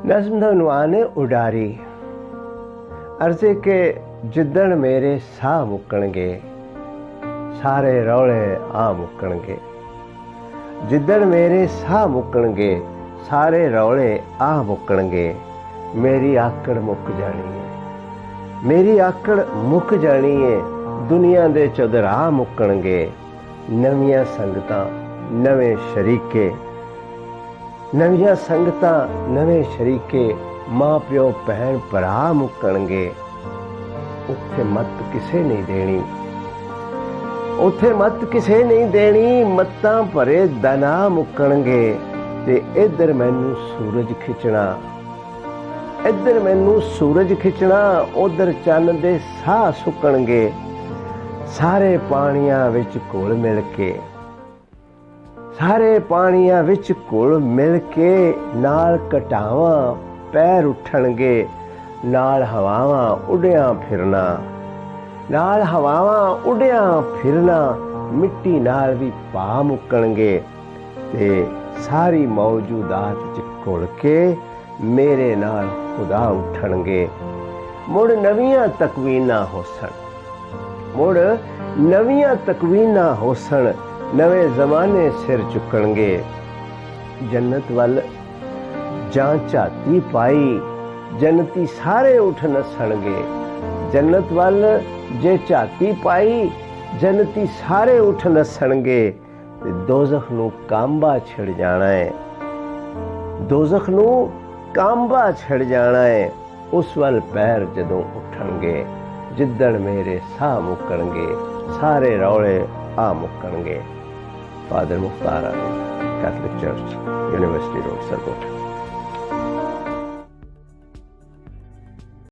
नज़्म दा उन्वान है उडारी। अर्ज़े के जिद्दण मेरे साह मुक्कणगे सारे रौले आ मुक्कणगे। जिद्दण मेरे साह मुक्कणगे सारे रौले आ मुक्कणगे। मेरी आकड़ मुक जानी है, मेरी आकड़ मुक जानी है। दुनिया दे चौधरा मुक्कणगे। नवियां संगतां नवें शरीके, नवियां संगतां नवें शरीके। माँ प्यो भैन भरा मुक्कणगे। उत्थे मत किसे नहीं देनी, उत्थे मत किसे नहीं देनी। मत्तां भरे दना मुक्कणगे। ते इधर मैनू सूरज खिचना, इधर मैनू सूरज खिचना। उधर चन्न दे साह सुक्कणगे। सारे पानियां विच घुल मिल के, सारे पानियां विच घुल मिल के। नाल घटावां पैर उठणगे, नाल हवावां उड़ियां फिरना, नाल हवावां उड़ियां फिरना। मिट्टी नाल भी पा मुक्कणगे। ते सारी मौजूदात च घुल के मेरे नाल खुदा उठणगे। मुड़ नवियां तकवीनां होसन, मुड़ नवियां तकवीनां होसन। नवे जमाने सिर चुकणगे। जन्नत वल जां झाती पाई जन्नती सारे उठ नसणगे। जन्नत वल जे झाती पाई जन्नती सारे उठ नसणगे। दोज़ख नूं कांबा छिड़ जाना है, दोज़ख नूं कांबा छिड़ जाना है। उस वल पैर जदों उठणगे। जिद्दण मेरे साह मुक्कणगे सारे रौले आ मुक्कणगे। Father Mukhtar Catholic church, university road, सरकोट।